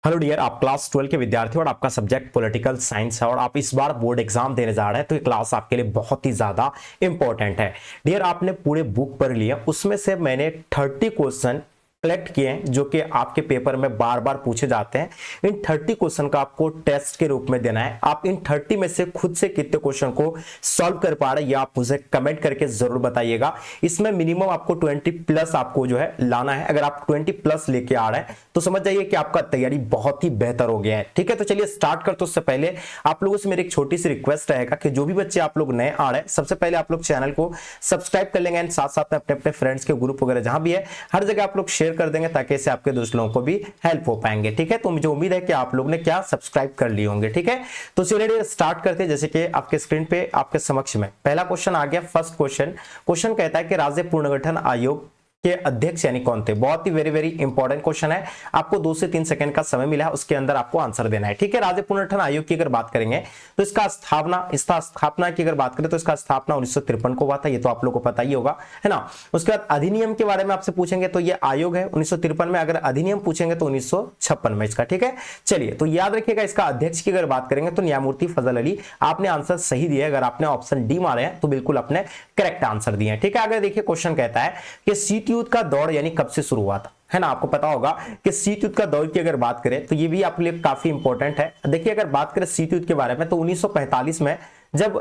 Hello dear, आप class 12 के विद्यार्थी और आपका सब्जेक्ट पॉलिटिकल साइंस है और आप इस बार बोर्ड एग्जाम देने जा रहे हैं, तो ये क्लास आपके लिए बहुत ही ज्यादा इंपॉर्टेंट है। डियर, आपने पूरे बुक पढ़ लिया, उसमें से मैंने 30 क्वेश्चन कलेक्ट किए हैं जो कि आपके पेपर में बार बार पूछे जाते हैं। इन 30 क्वेश्चन का आपको टेस्ट के रूप में देना है। आप इन 30 में से खुद से कितने क्वेश्चन को सॉल्व कर पा रहे हैं, ये आप मुझे कमेंट करके जरूर बताइएगा। इसमें मिनिमम आपको 20 प्लस आपको जो है लाना है। अगर आप 20 प्लस लेके आ रहे हैं तो समझ जाइए कि आपका तैयारी बहुत ही बेहतर हो गया है। ठीक है, तो चलिए स्टार्ट करते। उससे पहले आप लोगों से मेरी एक छोटी सी रिक्वेस्ट रहेगा कि जो भी बच्चे आप लोग नए आ रहे हैं, सबसे पहले आप लोग चैनल को सब्सक्राइब कर लेंगे एंड साथ साथ में अपने अपने फ्रेंड्स के ग्रुप वगैरह जहां भी है हर जगह आप लोग शेयर कर देंगे ताकि इससे आपके दोस्त लोगों को भी हेल्प हो पाएंगे। ठीक है, तो मुझे उम्मीद है कि आप लोग ने क्या सब्सक्राइब कर लिए होंगे। ठीक है, तो चलिए स्टार्ट करते हैं। जैसे कि आपके स्क्रीन पे आपके समक्ष में पहला क्वेश्चन आ गया। फर्स्ट क्वेश्चन कहता है कि राज्य पुनर्गठन आयोग के अध्यक्ष यानी कौन थे। बहुत ही वेरी इंपॉर्टेंट क्वेश्चन है। आपको 2 से 3 सेकंड का समय मिला है, उसके अंदर आपको आंसर देना है। ठीक है, राज्य पुनर्गठन आयोग की अगर बात करेंगे तो इसका स्थापना की अगर बात करें तो इसका स्थापना 1953 को हुआ था, ये तो आप लोगों को पता ही होगा, है ना। उसके बाद अधिनियम के बारे में आपसे पूछेंगे तो ये आयोग है 1953 में, अगर अधिनियम पूछेंगे तो 1956 में इसका। ठीक है, चलिए तो याद रखिएगा। इसका अध्यक्ष की अगर बात करेंगे तो न्यायमूर्ति फजल अली। आपने आंसर सही दिया, अगर आपने ऑप्शन डी मारे हैं तो बिल्कुल आपने करेक्ट आंसर दिए। ठीक है, आगे देखिए क्वेश्चन कहता है कि शीत युद्ध का दौर यानी कब से शुरू हुआ था, है ना। आपको पता होगा कि शीत युद्ध का दौर की अगर बात करें तो ये भी आपके लिए काफी इंपॉर्टेंट है। देखिए, अगर बात करें शीत युद्ध के बारे में तो 1945 में जब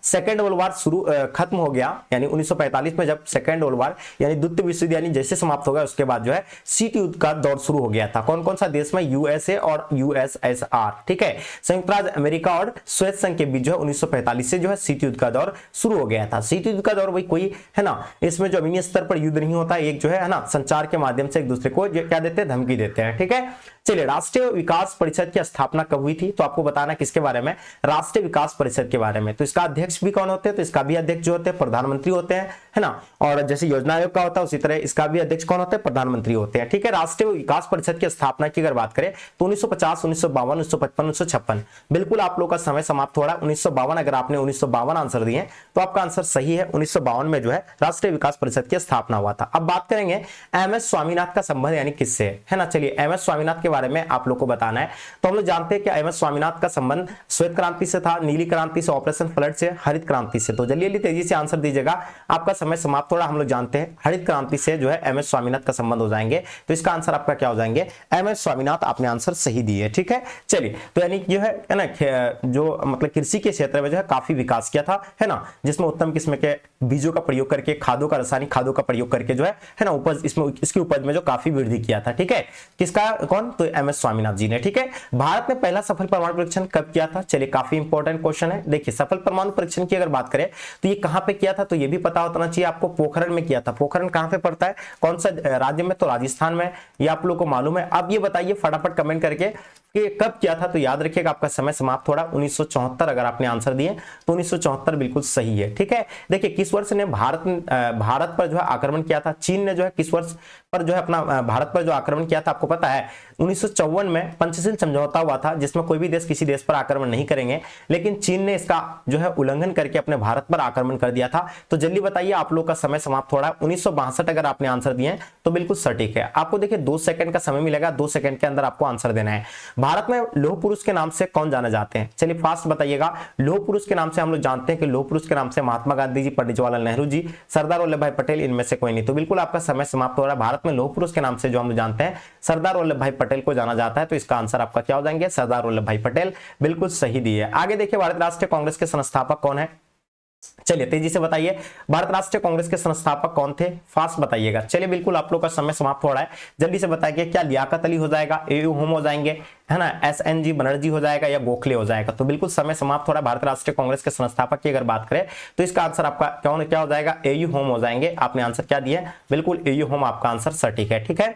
सेकेंड वर्ल्ड वार शुरू खत्म हो गया, यानी 1945 में जब सेकेंड वर्ल्ड वार यानी द्वितीय विश्व युद्ध यानी जैसे समाप्त हो गया, उसके बाद जो है शीत युद्ध का दौर शुरू हो गया था। कौन कौन सा देश में, यूएसए और यूएसएसआर। ठीक है, संयुक्त राज्य अमेरिका और सोवियत संघ के बीच जो है 1945 से जो है शीत युद्ध का दौर शुरू हो गया था। शीत युद्ध का दौर वही कोई है ना, इसमें जो जमीनी स्तर पर युद्ध नहीं होता, एक जो है ना संचार के माध्यम से एक दूसरे को क्या देते हैं, धमकी देते हैं। ठीक है, चलिए राष्ट्रीय विकास परिषद की स्थापना कब हुई थी, तो आपको बताना किसके बारे में, राष्ट्रीय विकास परिषद के बारे में। तो इसका अध्यक्ष भी कौन होते हैं, तो इसका भी अध्यक्ष जो होते हैं प्रधानमंत्री होते हैं, है ना। और जैसे योजना आयोग का होता है उसी तरह इसका भी अध्यक्ष कौन होते हैं, प्रधानमंत्री होते हैं। ठीक है, राष्ट्रीय विकास परिषद की स्थापना की अगर बात करें तो 1950, 1952, 1955, 1956। बिल्कुल आप लोग का समय समाप्त हो रहा है 1952। अगर आपने 1952 आंसर दिए तो आपका आंसर सही है। 1952 में जो है राष्ट्रीय विकास परिषद की स्थापना हुआ था। अब बात करेंगे एमएस स्वामीनाथन का संबंध यानी किससे, है ना। चलिए एमएस स्वामीनाथन के बारे में आप लोग को बताना है। तो हम लोग जानते हैं कि एमएस स्वामीनाथन का संबंध श्वेत क्रांति से था, नीली क्रांति से, ऑपरेशन फ्लड से, हरित क्रांति से। तो जल्दी तेजी से आंसर दीजिएगा, आपका समय समाप्त हो रहा। हम लोग जानते हैं हरित क्रांति से जो है एमएस स्वामीनाथन का संबंध हो जाएंगे, तो इसका आंसर आपका क्या हो जाएंगे, एमएस स्वामीनाथन। आपने आंसर सही दिए। ठीक है, चलिए तो यानी जो है ना जो मतलब कृषि के क्षेत्र में जो है काफी विकास किया था, है ना, जिसमें उत्तम किस्म के बीजों का प्रयोग करके, खादों का, रासायनिक खादों का प्रयोग करके जो है ना उपज, इसमें इसकी उपज में जो काफी वृद्धि किया था। ठीक है, किसका, कौन, तो एमएस स्वामीनाथन जी ने। ठीक है, भारत ने पहला सफल परमाणु परीक्षण कब किया था, चलिए काफी इंपॉर्टेंट क्वेश्चन है। देखिए सफल परमाणु परीक्षण की अगर बात करें तो ये कहां पे किया था, तो ये भी पता होना चाहिए आपको, पोखरण में किया था। पोखरण कहां पे पड़ता है, कौन सा राज्य में, तो राजस्थान में, ये आप लोगों को मालूम है। अब ये बताइए फटाफट कमेंट करके कि कब किया था, तो याद रखिएगा आपका समय समाप्त हो रहा 1974। अगर आपने आंसर दिए तो 1974 बिल्कुल सही है। ठीक है, देखिए किस वर्ष ने भारत पर जो है आक्रमण किया था, चीन ने जो है किस वर्ष पर जो है अपना भारत पर जो आक्रमण किया था, आपको पता है 1954 में पंचशील समझौता हुआ था, जिसमें कोई भी देश किसी देश पर आक्रमण नहीं करेंगे, लेकिन चीन ने इसका जो है उल्लंघन करके अपने भारत पर आक्रमण कर दिया था। तो जल्दी बताइए, आप लोग का समय समाप्त हो रहा है 1962। अगर आपने आंसर दिए तो बिल्कुल सटीक है। आपको देखिए 2 सेकंड का समय मिलेगा, 2 सेकंड के अंदर आपको आंसर देना है। भारत में लौह पुरुष के नाम से कौन जाने जाते हैं, चलिए फास्ट बताइएगा। लौह पुरुष के नाम से हम लोग जानते हैं कि लौह पुरुष के नाम से महात्मा गांधी जी, पंडित जवाहरलाल नेहरू जी, सरदार वल्लभ भाई पटेल, इनमें से कोई नहीं। तो बिल्कुल आपका समय समाप्त हो रहा है। भारत में लौह पुरुष के नाम से जो हम लोग जानते हैं सरदार वल्लभ भाई पटेल को जाना जाता है, तो इसका आंसर आपका क्या हो जाएंगे, सरदार वल्लभ भाई पटेल। बिल्कुल सही दिए। आगे देखिए, भारतीय राष्ट्रीय कांग्रेस के संस्थापक कौन है, चलिए तेजी से बताइए, भारत राष्ट्रीय कांग्रेस के संस्थापक कौन थे, फास्ट बताइएगा। चलिए बिल्कुल आप लोग का समय समाप्त हो रहा है, जल्दी से बताइए, क्या लियाकत अली हो जाएगा, एयू होम हो जाएंगे, है ना, एसएनजी बनर्जी हो जाएगा, या गोखले हो जाएगा। तो बिल्कुल समय समाप्त हो रहा है। भारत राष्ट्रीय कांग्रेस के संस्थापक की अगर बात करें तो इसका आंसर आपका क्या हो जाएगा, एयू होम हो जाएंगे। आपने आंसर क्या दिया, बिल्कुल एयू होम आपका आंसर सटीक है। ठीक है,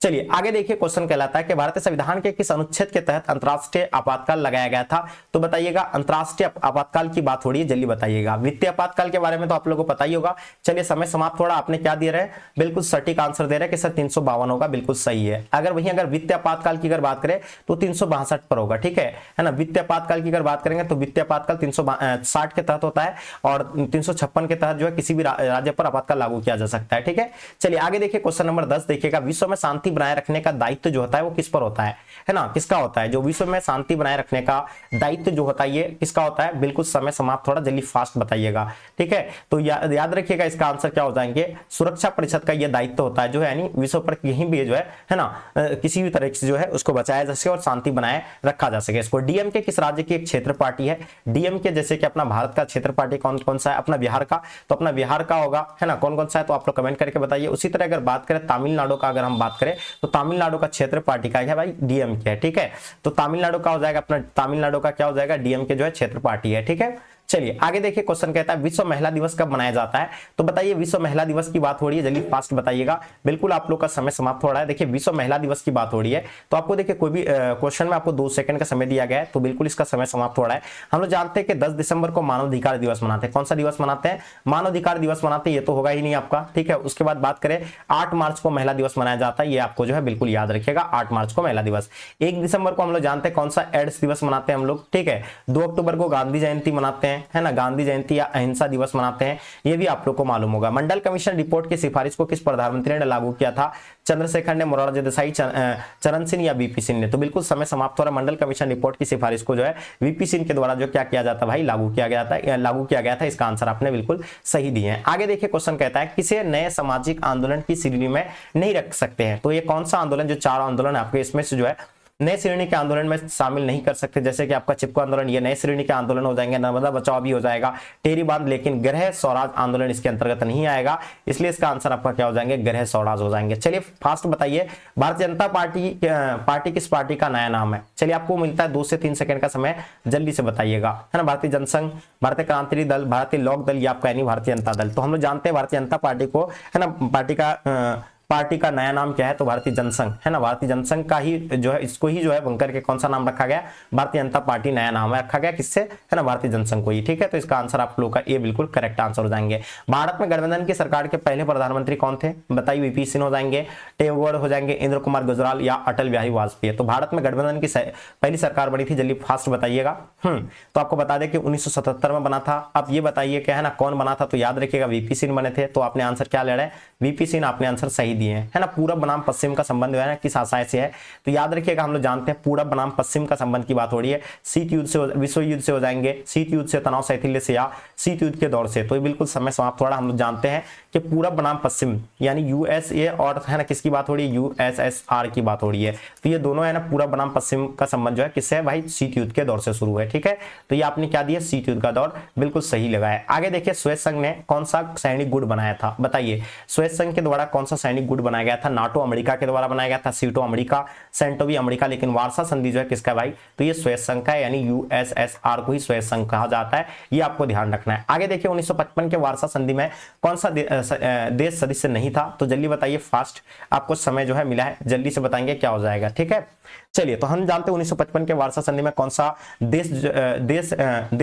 चलिए आगे देखिए, क्वेश्चन कहलाता है कि भारतीय संविधान के किस अनुच्छेद के तहत अंतरराष्ट्रीय आपातकाल लगाया गया था, तो बताइएगा। अंतरराष्ट्रीय आपातकाल की बात हो रही है, जल्दी बताइएगा। वित्तीय आपातकाल के बारे में तो आप लोगों को पता ही होगा। चलिए समय समाप्त हो रहा, आपने क्या दे रहे हैं, बिल्कुल सटीक आंसर दे रहे हैं कि सर 352 होगा, बिल्कुल सही है। अगर वित्तीय आपातकाल की अगर बात करें तो 362 पर होगा। ठीक है ना, वित्तीय आपातकाल की अगर बात करेंगे तो वित्तीय आपातकाल 360 के तहत होता है और 356 के तहत जो है किसी भी राज्य पर आपातकाल लागू किया जा सकता है। ठीक है, चलिए आगे देखिए, क्वेश्चन नंबर 10 देखिएगा। विश्व में शांति शांति बनाए रखने का दायित्व जो होता है वो किस पर होता है ना, किसका होता है? जो विश्व में शांति बनाए रखने का दायित्व जो होता है ये किसका होता है? बिल्कुल समय समाप्त, थोड़ा जल्दी फास्ट बताइएगा, ठीक है। तो याद रखिएगा इसका आंसर क्या हो जाएंगे, सुरक्षा परिषद का ये दायित्व होता है जो है, यानी विश्व पर कहीं भी जो है ना, किसी भी तरह से जो है उसको बचाया जा सके और शांति बनाए रखा जा सके इसको। डीएमके किस राज्य की एक क्षेत्र पार्टी है? डीएमके जैसे कि अपना भारत का क्षेत्र पार्टी कौन कौन सा है? अपना बिहार का, तो अपना बिहार का होगा, है ना। कौन कौन सा है तो आप लोग कमेंट करके बताइए। उसी तरह अगर बात करें तमिलनाडु का, अगर हम बात करें तो तमिलनाडु का क्षेत्र पार्टी का है भाई डीएमके है, ठीक है। तो तमिलनाडु का हो जाएगा अपना, तमिलनाडु का क्या हो जाएगा? डीएमके जो है क्षेत्र पार्टी है, ठीक है। चलिए आगे देखिए, क्वेश्चन कहता है विश्व महिला दिवस कब मनाया जाता है? तो बताइए, विश्व महिला दिवस की बात हो रही है, जल्दी फास्ट बताइएगा, बिल्कुल आप लोग का समय समाप्त हो रहा है। देखिए विश्व महिला दिवस की बात हो रही है तो आपको देखिए कोई भी क्वेश्चन में आपको 2 सेकंड का समय दिया गया है तो बिल्कुल इसका समय समाप्त हो रहा है। हम लोग जानते हैं कि 10 दिसंबर को मानवाधिकार दिवस मनाते हैं। कौन सा दिवस मनाते हैं? मानवाधिकार दिवस मनाते हैं, ये तो होगा ही नहीं आपका, ठीक है। उसके बाद बात करें 8 मार्च को महिला दिवस मनाया जाता है, ये आपको जो है बिल्कुल याद रखिएगा, 8 मार्च को महिला दिवस। 1 दिसंबर को हम लोग जानते हैं कौन सा एड्स दिवस मनाते हैं हम लोग, ठीक है। 2 अक्टूबर को गांधी जयंती मनाते हैं, है ना, गांधी जयंती या अहिंसा दिवस मनाते हैं, ये भी आप लोग को मालूम होगा। मंडल कमीशन रिपोर्ट की सिफारिश को किस प्रधानमंत्री ने लागू किया था? चंद्रशेखर ने, मोरारजी देसाई, चरण सिंह या वीपी सिंह ने? तो बिल्कुल समय समाप्त हो रहा है। मंडल कमीशन रिपोर्ट की सिफारिश को जो है वीपी सिंह के द्वारा जो क्या किया जाता है भाई, लागू किया गया था। इसका आंसर आपने बिल्कुल सही दिए हैं। आगे देखिए क्वेश्चन कहता है किसे नए सामाजिक आंदोलन की श्रेणी में नहीं रख सकते हैं? तो ये कौन सा आंदोलन, जो 4 आंदोलन है आपके इसमें से जो है नए श्रेणी के आंदोलन में शामिल नहीं कर सकते? जैसे कि आपका चिपको आंदोलन, ये नए श्रेणी के आंदोलन हो जाएंगे। नर्मदा बचाओ भी हो जाएगा, टेरी बांध, लेकिन गृह स्वराज आंदोलन इसके अंतर्गत नहीं आएगा, इसलिए इसका आंसर आपका क्या हो जाएंगे? गृह स्वराज हो जाएंगे। चलिए फास्ट बताइए, भारतीय जनता पार्टी किस पार्टी का नया नाम है? चलिए आपको मिलता है 2 से 3 सेकंड का समय, जल्दी से बताइएगा, है ना। भारतीय जनसंघ, भारतीय क्रांति दल, भारतीय लोक दल या आपका यानी भारतीय जनता दल? तो हम लोग जानते हैं भारतीय जनता पार्टी को, है ना, पार्टी का नया नाम क्या है? तो भारतीय जनसंघ, है ना। भारतीय जनसंघ का ही जो है, इसको ही जो है बनकर के कौन सा नाम रखा गया? भारतीय जनता पार्टी नया नाम है रखा गया, किससे? है ना, भारतीय जनसंघ को ही, ठीक है। तो इसका आंसर आप लोग का ये बिल्कुल करेक्ट आंसर हो जाएंगे। भारत में गठबंधन की सरकार के पहले प्रधानमंत्री कौन थे? बताइए, वीपी सिंह हो जाएंगे, टेगोर हो जाएंगे, इंद्र कुमार गुजराल या अटल बिहारी वाजपेयी? तो भारत में गठबंधन की पहली सरकार बनी थी, जल्दी फास्ट बताइएगा। तो आपको बता दें कि 1977 में बना था। अब ये बताइए क्या है ना, कौन बना था? तो याद रखिएगा वीपी सिंह बने थे। तो आपने आंसर क्या ले रहे हैं? वीपी सिंह आपने आंसर सही दिए हैं, है ना। पूरब बनाम पश्चिम का संबंध है ना किस आशय से है? तो याद रखिएगा, हम लोग जानते हैं पूरब बनाम पश्चिम का संबंध की बात हो रही है। शीत युद्ध से, विश्व युद्ध से हो जाएंगे, शीत युद्ध से, तनाव शैथिल्य से या शीत युद्ध के दौर से? तो ये बिल्कुल समय समाप्त हो रहा है। हम लोग जानते हैं कि पूरब बनाम पश्चिम यानी यूएसए और, है ना, किसकी बात हो रही है? यूएसएसआर की बात हो रही है। तो ये दोनों है ना, पूरब बनाम पश्चिम का संबंध जो है किससे है भाई? शीत युद्ध के दौर से शुरू है, ठीक है। तो ये आपने क्या दिया? शीत युद्ध का दौर, बिल्कुल सही लगाया। आगे देखिए, श्वेत संघ ने कौन सा सैनिक गुट बनाया था? बताइए, श्वेत संघ के द्वारा कौन सा सैनिक गुट बनाया गया था? नाटो अमेरिका के द्वारा बनाया गया था, सीटो अमेरिका, सेंटो भी अमेरिका, लेकिन वार्सा संधि जो है किसका भाई? तो ये श्वेत संघ का है, यानी यूएसएसआर को ही श्वेत संघ कहा जाता है, ये आपको ध्यान रखना है। आगे देखिए, 1955 के वार्सा संधि में कौन सा देश सदस्य नहीं था? तो जल्दी बताइए, फास्ट, आपको समय जो है मिला है, जल्दी से बताएंगे क्या हो जाएगा, ठीक है। चलिए, तो हम जानते हैं 1955 के वार्सा संधि में कौन सा देश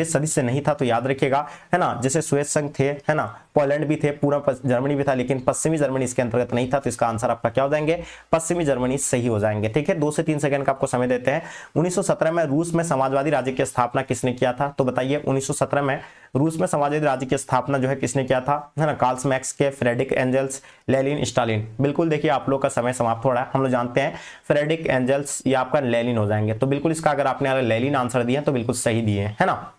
सदस्य नहीं था? तो याद रखिएगा, है ना, जैसे श्वेत संघ थे, है ना, पोलैंड भी थे, पूरा जर्मनी भी था, लेकिन पश्चिमी जर्मनी इसके अंतर्गत नहीं था। तो इसका आंसर आपका क्या हो जाएंगे? पश्चिमी जर्मनी सही हो जाएंगे, ठीक है। 2 से 3 सेकंड का आपको समय देते हैं। 1917 में रूस में समाजवादी राज्य की स्थापना किसने किया था? तो बताइए, 1917 में रूस में समाजवादी राज्य की स्थापना जो है किसने किया था? है ना, कार्ल मैक्स के, फ्रेडरिक एंजल्स, लेनिन, स्टालिन? बिल्कुल देखिए, आप लोग का समय समाप्त हो रहा है। हम लोग जानते हैं फ्रेडरिक एंजल्स या आपका लेनिन हो जाएंगे। तो बिल्कुल इसका अगर आपने लेनिन आंसर दिया तो बिल्कुल सही दिए, है ना।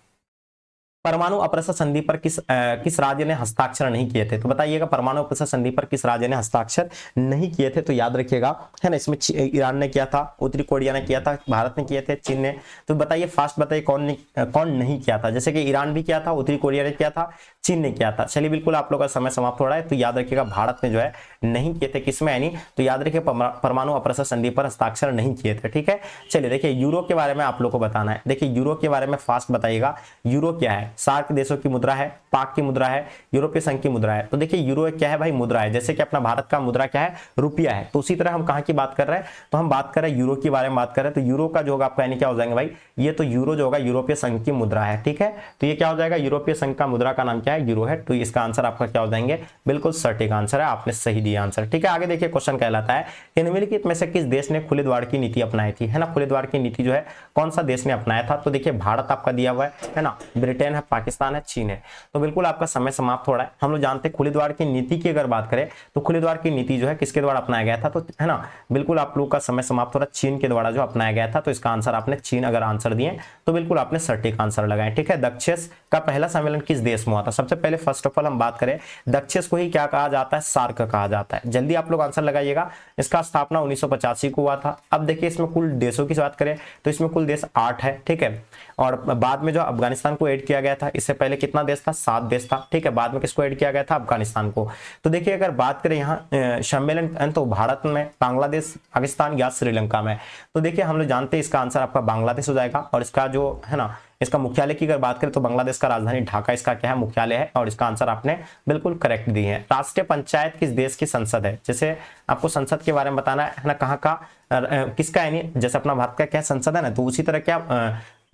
परमाणु अप्रसार संधि पर किस राज्य ने हस्ताक्षर नहीं किए थे? तो बताइएगा, परमाणु अप्रसार संधि पर किस राज्य ने हस्ताक्षर नहीं किए थे? तो याद रखिएगा, है ना, इसमें ईरान ने किया था, उत्तरी कोरिया ने किया था, भारत ने किए थे, चीन ने। तो बताइए, फास्ट बताइए, कौन नहीं किया था? जैसे कि ईरान भी किया था, उत्तरी कोरिया ने किया था, चीन ने किया था। चलिए, बिल्कुल आप लोग का समय समाप्त हो रहा है। तो याद रखिएगा, भारत ने जो है नहीं किए थे, किसमें यानी? तो याद रखिए, परमाणु अप्रसार संधि पर हस्ताक्षर नहीं किए थे, ठीक है। चलिए देखिए, यूरो के बारे में आप लोग को बताना है। देखिए, यूरो के बारे में फास्ट बताइएगा, यूरो क्या है? सार्क देशों की मुद्रा है, पाक की मुद्रा है, यूरोपीय संघ की मुद्रा है। तो देखिए, यूरो क्या है भाई? मुद्रा है। जैसे कि अपना भारत का मुद्रा क्या है? रुपया है। तो उसी तरह हम कहां की बात कर रहे हैं? तो हम बात कर रहे हैं यूरो के बारे में बात कर रहे हैं। तो यूरो का जो होगा आपका यानी क्या हो जाएंगे भाई? ये तो यूरो जो होगा यूरोपीय संघ की मुद्रा है, ठीक है। तो ये क्या हो जाएगा? यूरोपीय संघ का मुद्रा का नाम क्या है? है, यूरो है। तो इसका आंसर आपका क्या हो जाएंगे, बिल्कुल सटीक आंसर है, आपने सही दिया आंसर। ठीक है, आगे देखिए क्वेश्चन कहलाता है निम्नलिखित में से किस देश ने खुले द्वार की नीति अपनाई थी, है ना। खुले द्वार की नीति जो है कौन सा देश ने अपनाया था, तो देखिए भारत आपका दिया हुआ है ना, ब्रिटेन है, पाकिस्तान है, चीन है। तो बिल्कुल आपका समय समाप्त हो रहा है। हम लोग जानते हैं खुले द्वार की नीति की अगर बात करें तो खुले द्वार की नीति जो है किसके द्वारा अपनाया गया था, तो है ना बिल्कुल आप लोग का समय समाप्त हो रहा है, चीन के द्वारा जो अपनाया गया था। तो इसका आंसर आपने चीन अगर आंसर दिए तो बिल्कुल आपने सटीक आंसर लगाए। ठीक है, दक्षेस का पहला सम्मेलन किस देश में हुआ था, सबसे पहले फर्स्ट ऑफ ऑल हम बात करें दक्षेस को ही क्या कहा जाता है, सार्क कहा जाता है। जल्दी आप लोग आंसर लगाइएगा। इसका स्थापना 1985 को हुआ था। अब देखिए इसमें कुल देशों की बात करें तो इसमें कुल देश 8 है। ठीक है, और बाद में जो अफगानिस्तान को ऐड किया गया था, इससे पहले कितना देश था, 7 देश था। ठीक है, बाद में किसको ऐड किया गया था, अफगानिस्तान को। तो देखिए अगर बात करें यहाँ सम्मेलन तो भारत में, बांग्लादेश, पाकिस्तान या श्रीलंका में, तो देखिए हम लोग जानते हैं इसका आंसर आपका बांग्लादेश हो जाएगा। और इसका जो है ना इसका मुख्यालय की अगर बात करें तो बांग्लादेश का राजधानी ढाका इसका क्या है, मुख्यालय है। और इसका आंसर आपने बिल्कुल करेक्ट दी है। राष्ट्रीय पंचायत किस देश की संसद है, जैसे आपको संसद के बारे में बताना है ना, कहाँ का किसका, यानी जैसे अपना भारत का क्या संसद है ना, तो उसी तरह क्या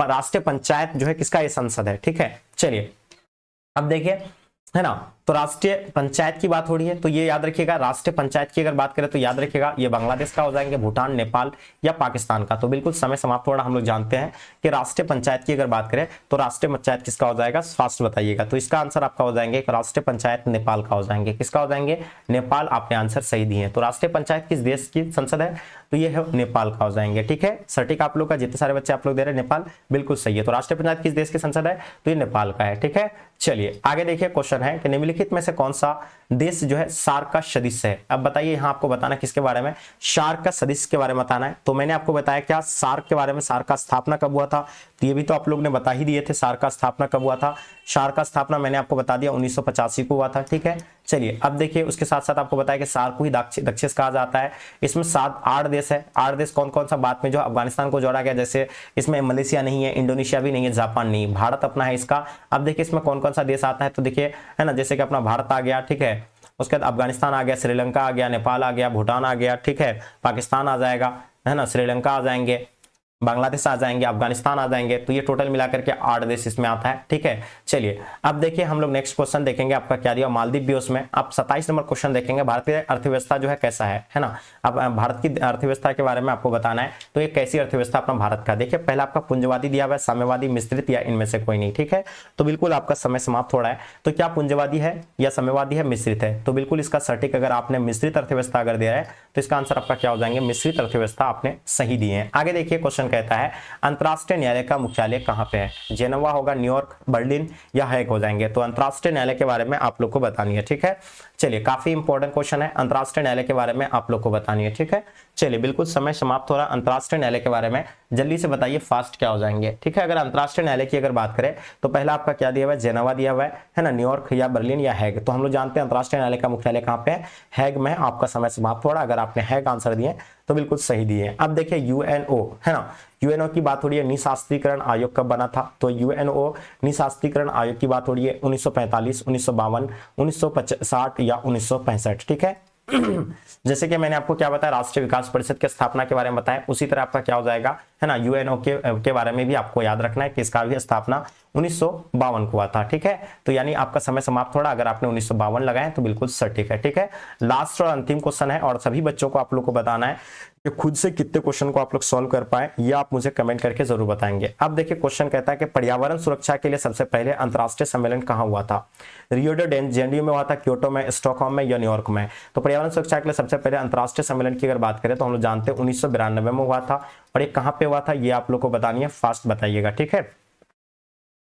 राष्ट्रीय पंचायत जो है किसका, ये संसद है। ठीक है, चलिए अब देखिए है ना, तो राष्ट्रीय पंचायत की बात हो रही है तो ये याद रखिएगा। राष्ट्रीय पंचायत की अगर बात करें तो याद रखिएगा ये बांग्लादेश का हो जाएंगे, भूटान, नेपाल या पाकिस्तान का। तो बिल्कुल समय समाप्त हो रहा, हम लोग जानते हैं कि राष्ट्रीय पंचायत की अगर बात करें तो राष्ट्रीय पंचायत किसका हो जाएगा, फास्ट बताइएगा। तो इसका आंसर आपका हो जाएंगे राष्ट्रीय पंचायत नेपाल का हो जाएंगे। किसका हो जाएंगे, नेपाल। आपने आंसर सही दिए। तो राष्ट्रीय पंचायत किस देश की संसद है, तो ये है नेपाल का हो जाएंगे। ठीक है, सटीक आप लोग का जितने सारे बच्चे आप लोग दे रहे हैं नेपाल, बिल्कुल सही है। तो राष्ट्रीय पंचायत किस देश की संसद है, तो ये नेपाल का है। ठीक है, चलिए आगे देखिए क्वेश्चन है कि निम्नलिखित में से कौन सा देश जो है सार्क का सदस्य है। अब बताइए यहाँ आपको बताना किसके बारे में, सार्क का सदस्य के बारे में बताना है। तो मैंने आपको बताया क्या सार्क के बारे में, सार्क का स्थापना कब हुआ था, तो ये भी तो आप लोग ने बता ही दिए थे सार्क का स्थापना कब हुआ था। सार्क का स्थापना मैंने आपको बता दिया 1985 को हुआ था। ठीक है, चलिए अब देखिए उसके साथ साथ आपको बताया कि सार्क को ही दक्षेस कहा जाता है। इसमें 8 देश है। 8 देश कौन कौन सा, बाद में जो अफगानिस्तान को जोड़ा गया, जैसे इसमें मलेशिया नहीं है, इंडोनेशिया भी नहीं है, जापान नहीं, भारत अपना है इसका। अब देखिए इसमें कौन कौन सा देश आता है, तो देखिए है ना, जैसे कि अपना भारत आ गया। ठीक है, उसके बाद अफगानिस्तान आ गया, श्रीलंका आ गया, नेपाल आ गया, भूटान आ गया। ठीक है, पाकिस्तान आ जाएगा, है ना, श्रीलंका आ जाएंगे, बांग्लादेश आ जाएंगे, अफगानिस्तान आ जाएंगे। तो ये टोटल मिलाकर के 8 देश इसमें आता है। ठीक है, चलिए अब देखिए हम लोग नेक्स्ट क्वेश्चन देखेंगे। आपका क्या दिया, मालदीव भी उसमें। आप 27 नंबर क्वेश्चन देखेंगे, भारतीय अर्थव्यवस्था जो है कैसा है ना। अब भारत की अर्थव्यवस्था के बारे में आपको बताना है, तो ये कैसी अर्थव्यवस्था अपना भारत का। देखिए पहला आपका पूंजवादी दिया हुआ है, साम्यवादी, मिश्रित या इनमें से कोई नहीं। ठीक है, तो बिल्कुल आपका समय समाप्त हो रहा है। तो क्या पूंजवादी है या साम्यवादी है, मिश्रित है, तो बिल्कुल इसका सटीक अगर आपने मिश्रित अर्थव्यवस्था अगर दिया है तो इसका आंसर आपका क्या हो जाएंगे, मिश्रित अर्थव्यवस्था आपने सही दिए हैं। आगे देखिए क्वेश्चन कहता है अंतरराष्ट्रीय न्यायालय का मुख्यालय कहां पे है, जेनेवा होगा, न्यूयॉर्क, बर्लिन या हैग हो जाएंगे। तो अंतरराष्ट्रीय न्यायालय के बारे में आप लोग को बतानी है। ठीक है, चलिए काफी इंपॉर्टेंट क्वेश्चन है, अंतरराष्ट्रीय न्यायालय के बारे में आप लोग को बतानी है। ठीक है, चलिए बिल्कुल समय समाप्त हो रहा है। अंतरराष्ट्रीय न्यायालय के बारे में जल्दी से बताइए, फास्ट क्या हो जाएंगे। ठीक है, अगर अंतरराष्ट्रीय न्यायालय की अगर बात करें तो पहला आपका क्या दिया हुआ है, जेनेवा दिया हुआ है ना, न्यूयॉर्क या बर्लिन या हैग। तो हम लोग जानते हैं अंतरराष्ट्रीय न्यायालय का मुख्यालय कहां पे है, हैग में। आपका समय समाप्त हो रहा है। अगर आपने हैग आंसर दिए तो बिल्कुल सही दिए। अब देखिए यूएनओ है ना, यूएनओ की बात हो रही है, निशास्त्रीकरण आयोग कब बना था, तो यूएनओ निशास्त्रीकरण आयोग की बात हो रही है 1945, 1952, 1960 या 1965। ठीक है, जैसे कि मैंने आपको क्या बताया, राष्ट्रीय विकास परिषद की स्थापना के बारे में बताया, उसी तरह आपका क्या हो जाएगा, है ना, यूएनओ के बारे में भी आपको याद रखना है कि इसका भी स्थापना 1952 को हुआ था। ठीक है, तो यानी आपका समय समाप्त हो रहा। अगर आपने 1952 लगाए तो बिल्कुल सटीक है। ठीक है, लास्ट और अंतिम क्वेश्चन है और सभी बच्चों को आप लोग को बताना है कि खुद से कितने क्वेश्चन को आप लोग सॉल्व कर पाए, ये आप मुझे कमेंट करके जरूर बताएंगे। अब देखिए क्वेश्चन कहता है कि पर्यावरण सुरक्षा के लिए सबसे पहले अंतरराष्ट्रीय सम्मेलन कहां हुआ था, रियो डे जेनेरियो में हुआ था, क्योटो में, स्टॉकहोम में या न्यूयॉर्क में। तो पर्यावरण सुरक्षा के लिए सबसे पहले अंतरराष्ट्रीय सम्मेलन की अगर बात करें तो हम लोग जानते हैं 1992 में हुआ था। और ये कहां पे हुआ था ये आप लोग को बतानी है, फास्ट बताइएगा। ठीक है,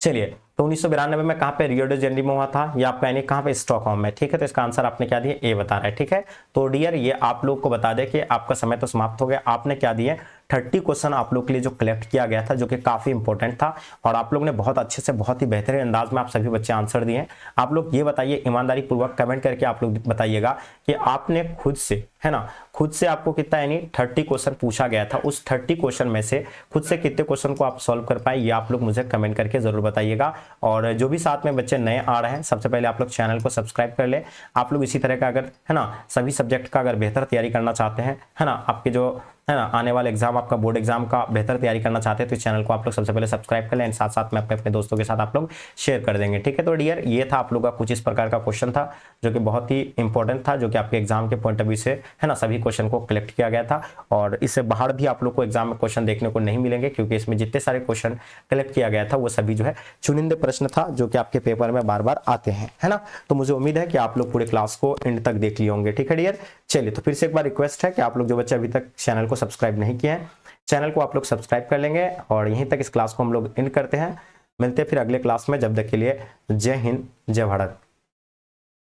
चलिए तो 1992 में कहां पे, रियो डे जेनेरियो में हुआ था, या आपका यानी कहां पे, स्टॉकहोम में। ठीक है, तो इसका आंसर आपने क्या दिया, ए बता रहा है। ठीक है, तो डियर ये आप लोग को बता दे कि आपका समय तो समाप्त हो गया। आपने क्या दिए, 30 क्वेश्चन आप लोग के लिए जो कलेक्ट किया गया था, जो कि काफी इंपॉर्टेंट था और आप लोग ने बहुत अच्छे से, बहुत ही बेहतरीन अंदाज में आप सभी बच्चे आंसर दिए। आप लोग ये बताइए ईमानदारी पूर्वक कमेंट करके आप लोग बताइएगा कि आपने खुद से, है ना, खुद से आपको कितना, यानी 30 क्वेश्चन पूछा गया था, उस 30 क्वेश्चन में से खुद से कितने क्वेश्चन को आप सॉल्व कर पाए, ये आप लोग मुझे कमेंट करके जरूर बताइएगा। और जो भी साथ में बच्चे नए आ रहे हैं, सबसे पहले आप लोग चैनल को सब्सक्राइब कर ले। आप लोग इसी तरह का अगर, है ना, सभी सब्जेक्ट का अगर बेहतर तैयारी करना चाहते हैं, है ना, आपके जो है ना, आने वाले एग्जाम आपका बोर्ड एग्जाम का बेहतर तैयारी करना चाहते हैं तो इस चैनल को आप लोग सबसे पहले सब्सक्राइब कर लें, साथ साथ में अपने दोस्तों के साथ आप लोग शेयर कर देंगे। ठीक है, तो डियर ये था आप लोग का कुछ इस प्रकार का क्वेश्चन था जो कि बहुत ही इंपॉर्टेंट था, जो कि आपके एग्जाम के पॉइंट ऑफ व्यू से है ना सभी क्वेश्चन को कलेक्ट किया गया था। और इससे बाहर भी आप लोग को एग्जाम में क्वेश्चन देखने को नहीं मिलेंगे, क्योंकि इसमें जितने सारे क्वेश्चन कलेक्ट किया गया था वो सभी जो है चुनिंदे प्रश्न था जो कि आपके पेपर में बार बार आते हैं, है ना। तो मुझे उम्मीद है कि आप लोग पूरे क्लास को एंड तक देख लिए होंगे। ठीक है डियर, चलिए तो फिर से एक बार रिक्वेस्ट है कि आप लोग जो बच्चे अभी तक चैनल को सब्सक्राइब नहीं किए हैं, चैनल को आप लोग सब्सक्राइब कर लेंगे। और यहीं तक इस क्लास को हम लोग एंड करते हैं, मिलते हैं फिर अगले क्लास में। जब तक के लिए जय हिंद, जय भारत।